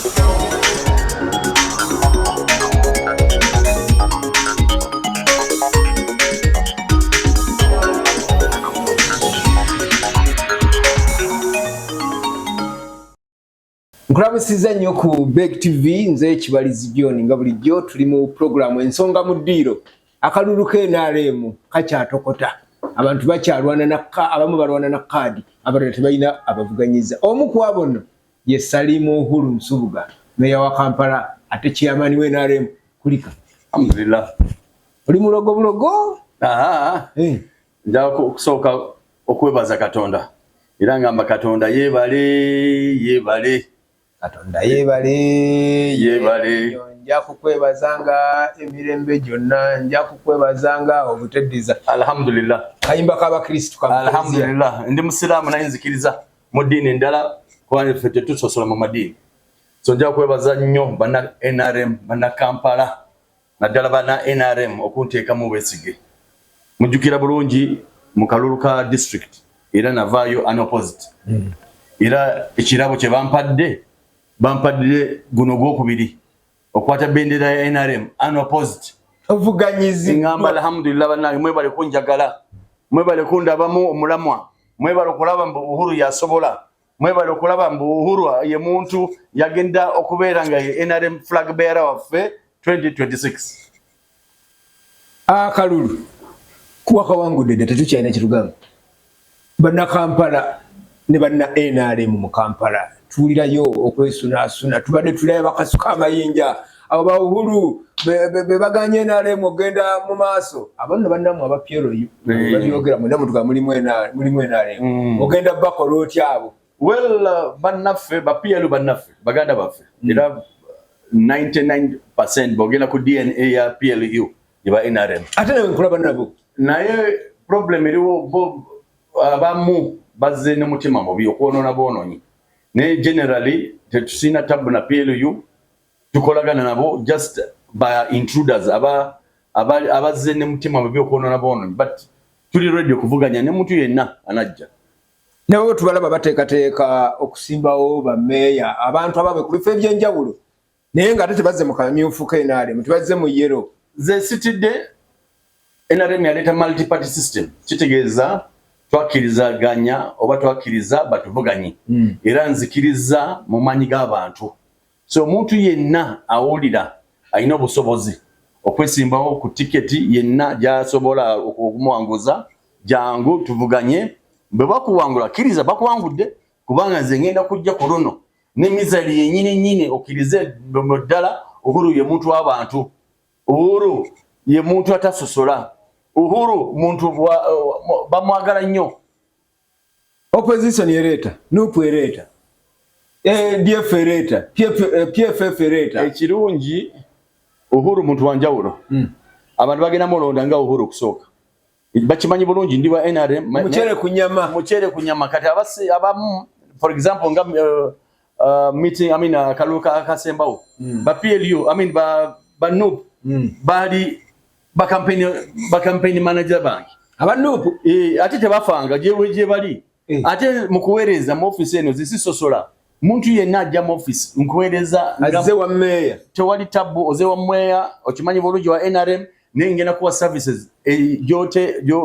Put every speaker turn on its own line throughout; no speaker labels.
Nkurabisiza nnyo ku Beg TV nze Kibalizi John nga bulijjo tuli mu programu ensonga mu ddiiro. Akalulu k'NRM kakyatokota. Abantu bakyalwana abamu balwana na kaadi abalala tebalina abavuganyiza. Omu ku abo nno ye Salimu Uhuru Nsubuga meya wa Kampala ate chairman w'NRM kulika.
Alhamdulillah.
Oli mulogo bulogo?
Nja kusooka okwebaza Katonda. Era ngamba Katonda yebale.
Katonda yebale. Nja kukwebazanga emirembe gyonna, nja kukwebazanga obuteddiza.
Alhamdulillah.
Kayimba k'Abakristu kamuzia.
Alhamdulillah. Ndi musiraamu naye nzikiriza mu ddiini endala kubanga ffe tetusosola mu madiini. So nja kwebaza nnyo bana NRM, bana Kampala, naddala bana NRM okunteekamu obwesige. Mujjukira bulungi mu kalulu ka district era navaayo unopposite. Era ekirabo kye bampadde guno gwokubiri okwata bendera ya NRM unopposite.
Ovuganyizi
ngamba alhamdulillah bannange mwebale kunjagala, mwebale kundabamu omulamwa, mwebale okulaba mbu Uhuru yasobola, mwebale okulaba mbu Uhuru ye muntu yagenda okubeera nga ye NRM flag bearer waffe 2026.
Akalulu kuba kawangudde dda tetukyalina kirugamba. Banna Kampala ne banna NRM mu Kampala tuwulirayo okwesunaasuna, tubadde tulayo bakasuka amayinja abo ba Uhuru be baganye NRM ogenda mu maaso. Abanno bannamu abapyeroyo babyogera mwena mutuga mulimu NRM ogenda bakola otya abo.
Well, bannaffe bapyelu bannaffe baganda baffe era 99% bogenda ku DNA ya PLU yeba NRM.
Ate nawe nkulaba nabo
naye problem eriwo abamu bazze ne mutima mubi okwonoona boononyi. Ne generally tetusina tabu na PLU, tukolagana nabo just by intruders abazze ne mutima mubi okwonoona boononyi, but tuli ready okuvuganya ne muntu yenna anajja.
Nabo tubalaba bateekateeka okusimbawo bameeya abantu ababe ku bifo ebyenjawulo naye nga ate tebazze mu kamyufu k'NRM, tebazze mu yero.
Ze sitidde NRM yaleeta multi-party system, kitegeeza twakirizaganya oba twakiriza batuvuganye. Era nzikiriza mu maanyi g'abantu. So omuntu yenna awulira alina obusobozi okwesimbawo ku tiketi yenna gy'asobola okumuwanguza, jangu tuvuganye. Bwe bakuwangula kkiriza bakuwangudde kubanga nze ngenda kujja ku luno ne mizali yennyini okkirize ddala Uhuru ye muntu w'abantu. Uhuru ye muntu atasosola. Uhuru muntu bamwagala nnyo.
Opposition ereeta, NUP ereeta, DF ereeta, PFF ereeta.
Ekirungi Uhuru muntu wanjawulo. Abantu bagenda mulonda nga Uhuru kusooka. Bakimanyi bulungi ndi wa NRM.
Muchere kunyama
kati abamu for example nga meeting kaluka akasembawo ba PLU ba NUP bali ba campaign manager bank
aba NUP
ate tebafanga gye bali ate mukuweereza mu office eno zisisosola muntu yenna ajja mu office nkuweereza
azze wa meya
tewali tabu oze wa meya okimanyi bulungi wa NRM nengena kuwa services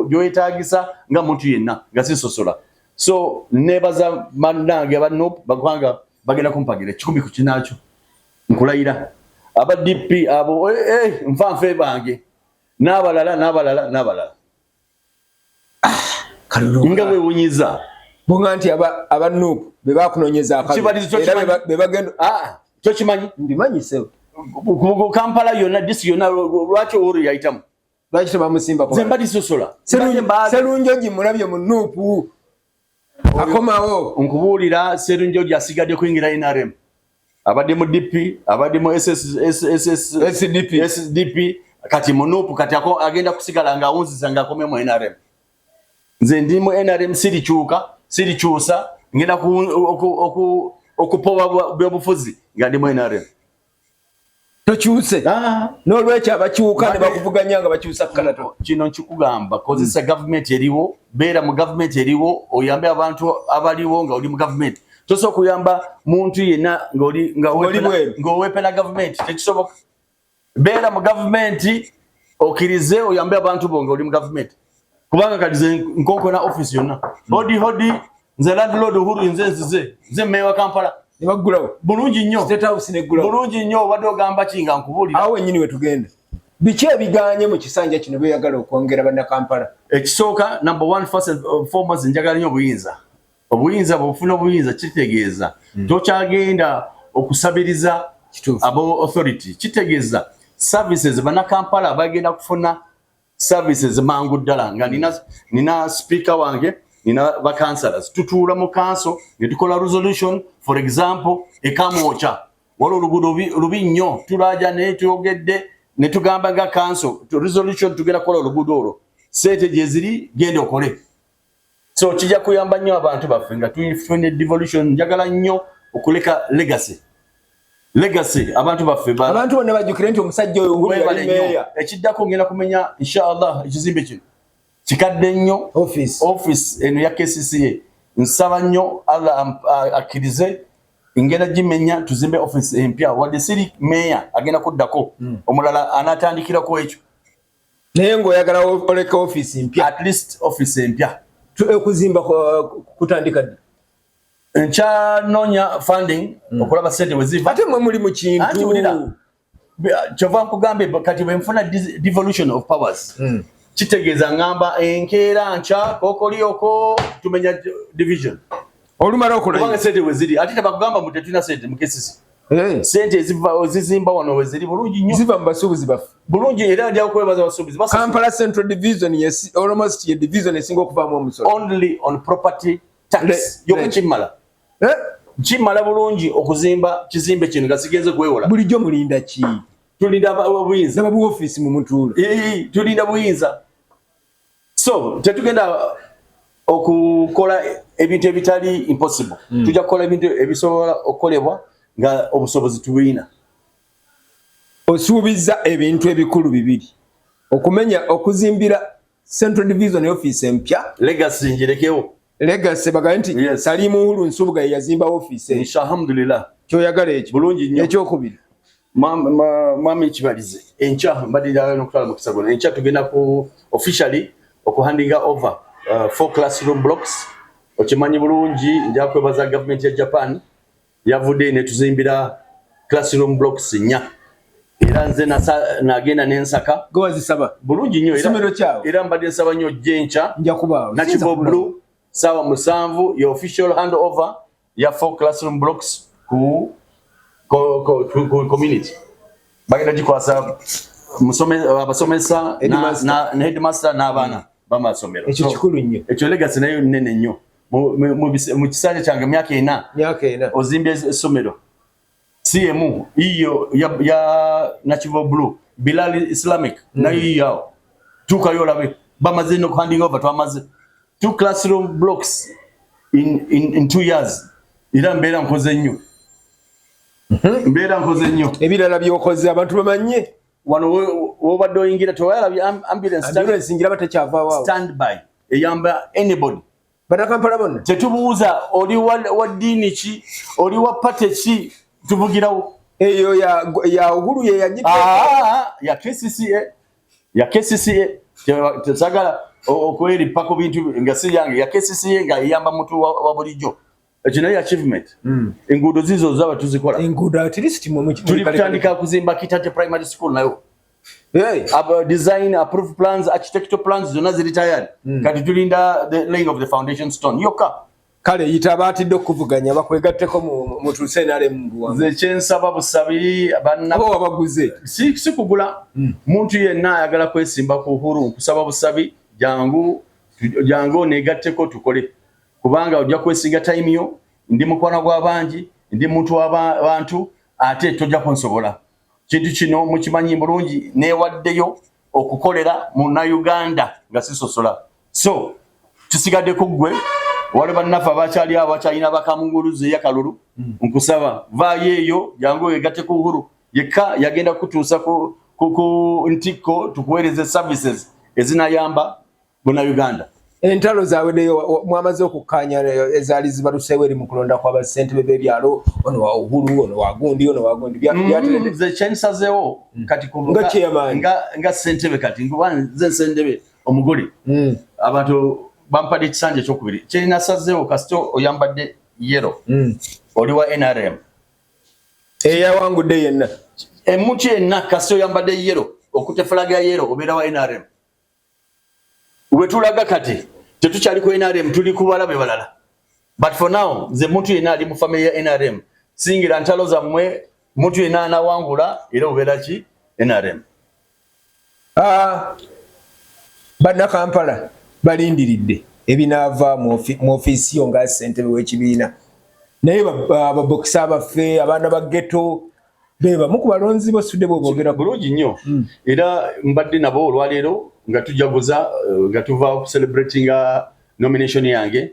joyetagisa nga muntu yenna gasisosola. So nebaza bannange aba NUP bagwanga bagenda kumpagira 10 ku kinaacho nkulayira aba DP abo nfanfe bange n'abalala
kalulu
nga wewunyiza
bonga nti aba NUP be bakunonyeza
akali
era be bagenda
kyo kimanyi
ndimanyi sewe
ku Kampala yonna disi yonna lwaki Uhuru yayitamu
lwaki tebamusimba kwa
zembadi sosola
Serunjogi mulabye mu NUP akomawo
nkubuulira Serunjogi asigadde kuyingira NRM abadde mu DP abadde mu SDP kati mu NUP kati agenda kusigala nga awunziza nga akome mu NRM. Nze ndi mu NRM sirikyusa ngenda okupoba byobufuzi nga ndi mu NRM.
Tokyuse n'olwekyo abakyuka ne bakuvuganya nga bakyusa kalato.
Kino nkikugamba kozesa government eriwo, beera mu government eriwo, oyambe abantu abaliwo nga oli mu government. toso kuyamba muntu yenna ng'owepela government tekisoboka beera mu government okirize oyambe abantu bo ng'oli mu government kubanga kati nkonkona office yonna hodi nze landlord Uhuru nze meya wa Kampala
nebagulawo
bulungi nnyo
State House negulawo
bulungi nnyo obadde ogamba kinga nkubuulira
awo wennyini wetugenda biki ebiganye mu kisanja kino beyagala okwongera bannakampala
ekisooka number one first and foremost njagala nnyo obuyinza bwofuna obuyinza kitegeeza tokyagenda okusabiriza abo authority kitegeeza services bannakampala bagenda kufuna services mangu ddala nga nina speaker wange nina councillors tutuula mu council ne tukola resolution for example ekamwocha waliwo oluguudo lubi nnyo tulaja naye tuyogedde ne tugamba nga council resolution tugenda kukola oluguudo olwo sente gye ziri genda okole so kijja kuyamba nnyo abantu baffe nga tufune devolution njagala nnyo okuleka legacy abantu baffe
abantu bonna bajjukire nti omusajja oyo Uhuru yali meya
ekiddako ngenda kumenya inshallah ekizimbe kino kikadde nnyo office eno ya KCCA nsaba nnyo Allah akkirize ngenda gimenya tuzimbe office empya wadde siri meya agenda kuddako omulala anatandikirako ekyo
naye ng'oyagala oleka office empya
at least office empya
okuzimba kutandika ddi
nkyanoonya funding okulaba sente weziva
ate mwe muli mu kintu
kyova nkugambe kati bwenfuna devolution of powers kitegeeza ngamba enkeera nkya kokolioko tumenya division
olumala okulabanga
sente weziri ate tabakugamba mu tetulina sente mu KCC sente zizimba wano weziri bulungi nnyo
ziva mu basuubuzi baffe
bulungi era ndya okwebaza abasuubuzi
Kampala Central Division yes almost ye division esinga okuvaamu omusolo
only on property tax yokukimala kimala bulungi okuzimba kizimbe kino nga sigenze kwewola
bulijjo mulinda ki
tulinda buyinza
nababu office mu mutuulo
tulinda buyinza so tetugenda okukola ebintu ebitali impossible tujja kukola ebintu ebisobola okukolebwa nga obusobozi tubulina
osuubiza ebintu ebikulu bibiri okumenya okuzimbira Central Division office empya
legacy njirekewo
legacy baga nti Salimu Uhuru Nsubuga yazimba office
alhamdulillah
kyoyagala ekyo
bulungi nnyo
ekyokubiri
mwami kibalize enkya mbadira n'okutwala mu Kisagona enkya tugenda ku officially okuhandinga over 4 classroom blocks okimanyi bulungi nja kwebaza government ya Japan yavudde ne tuzimbira classroom blocks 4 era nze nagenda n'ensaka
gwazisaba
bulungi nnyo
era
mbadde nsaba nnyo jenkya
nja kubaawo
nakibo blue sawa musanvu ya official handover ya 4 classroom blocks ku community bagenda gikwasa abasomesa na headmaster n'abaana bamasomero
ekyo kikulu nnyo
ekyo legacy nayo nnene nnyo mu kisanja kyange myaka ena ozimbye essomero CMU iyo ya Nachivo Blue Bilal Islamic nayo yao tukayo labe bamaze no handing over twamaze 2 classroom blocks in 2 years ira mbera nkoze nnyo mbera nkoze nnyo
ebirala byokoze abantu bamanye
wano wobadde oyingira tewala ambulance
ngira batakyava wao
standby eyamba anybody
Bannakampala bonna
tetubuuza oli wa dini ki oli wa pate ki tubugirawo
eyo ya Uhuru ye yagite
ya KCCA tesagala okweri pako bintu nga si yange ya KCCA nga yamba mutu wa bulijjo ekyo nayo achievement enguudo zizo zaba tuzikola
enguudo at least mu
tulitandika kuzimba Kitate primary school nayo design approved plans architectural plans zona ziri tayari kati tulinda the laying of the foundation stone yoka
kale yitabatidde okuvuganya bakwegatteko mu tusenale mu
buwanze kyensaba busabi abanna
bo abaguze
si kugula muntu yenna ayagala kwesimba ku Uhuru kusaba busabi jangu negatteko tukole kubanga ojja kwesinga time yo ndi mukwana gwa banji ndi muntu w'abantu ate tojja kunsobola kintu kino mukimanyi bulungi newaddeyo okukolera mu Uganda nga sisosola so kisigadde kugwe wale bannafa bakyali abakyalina bakamunguluze yakalulu nkusaba vayeyo jangu egatte ku Uhuru yeka yagenda kutuusa ku ntiko tukuweereze services ezinayamba mu Uganda
entalo zawedeyo mwamaze okukanya ezaali zibaluseewo eri mu kulonda kwa basentebe b'ebyalo ono wa Uhuru ono wa Gundi ono wa Gundi
ze kyenisazeewo kati nga sentebe kati nze sentebe omugole abantu bampadde ekisanja ekyokubiri kyerinasazeewo kasito oyambadde yero oli wa NRM
eyawangudde yenna
emuntu yenna kasito oyambadde yero okutte flag ya yero obeera wa NRM wetulaga kati tetukyali ku NRM tuli ku balabe balala but for now ze muntu yenna ali mu family ya NRM singira ntalo zammwe muntu yenna anawangula era obeera ki NRM
bannakampala balindiridde ebinaava mu ofiisi yo nga ssentebe w'ekibiina naye babokisa abaffe abaana ba ghetto bebamu ku balonzi basudde bweboogera
bulungi nnyo era mbadde nabo olwaleero nga tujaguza nga tuva okucelebratinga nomination yange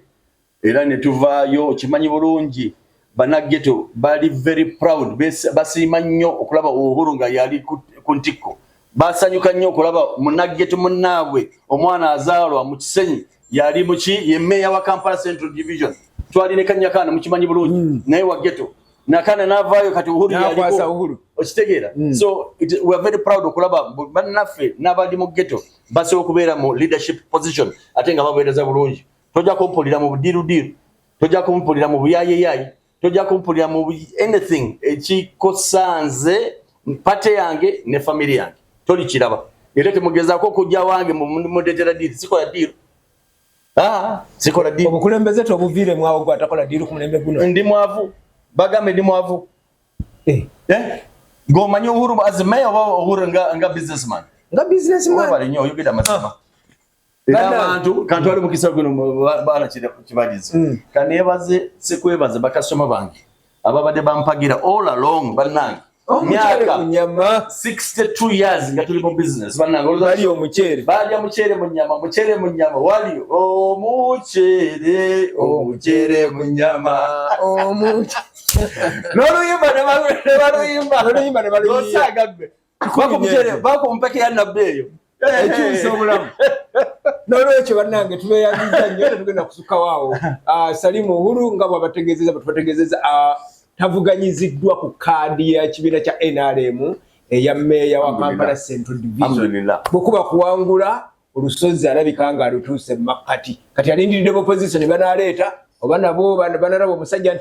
era ne tuvaayo okimanyi bulungi bannaghetto bali very proud basiima nnyo okulaba Uhuru nga yali ku ntikko basanyuka nnyo okulaba munnaghetto munnaabwe omwana azaalwa mu Kisenyi yali muki ye meya wa Kampala Central Division twali ne Kanyakana mukimanyi bulungi naye wa ghetto nakana navaayo kati Uhuru yaliko okitegeera so we are very proud okulaba bannaffe n'abali mu ghetto basobola okubeera mu leadership position ate nga baweereza bulungi tojja kumpulira mu budirudiru tojja kumpulira mu buyayeyayi tojja kumpulira mu anything ekikosanze pate yange ne family yange toli kiraba era temugezaako okujja wange mudetera diri sikola diru sikola diru
obukulembeze tobuviire mwawo gwatakola diru ku mulembe guno
ndi mwavu bagambe ndi mwavu gomanyi Uhuru as mayor oba Uhuru nga businessman bali nnyo oyogera mazima era abantu kantu ali mu kisalo guno baana kibagizi kaneebaze sekwebaze bakasoma bange ababadde bampagira all along bannange myaka 62 years nga tuli mu business bannange
bali omuceere
bajja muceere mu nyama wali omuceere mu nyama n'oluyimba ne baluyimba bakumpeke ya nabbe eyo
ekyusa obulamu n'olwekyo bannange tubeeyanziza nnyo tetugenda kusukawaawo Salimu Uhuru nga bwebategeezeza tavuganyiziddwa ku kaadi y'ekibiina kya NRM eya meeya wa Kampala Central Division bwekuba kuwangula olusozi alabika nga alutuuse mu makkati kati alindiridde mu opposition banaleeta oba nabo banalaba omusajja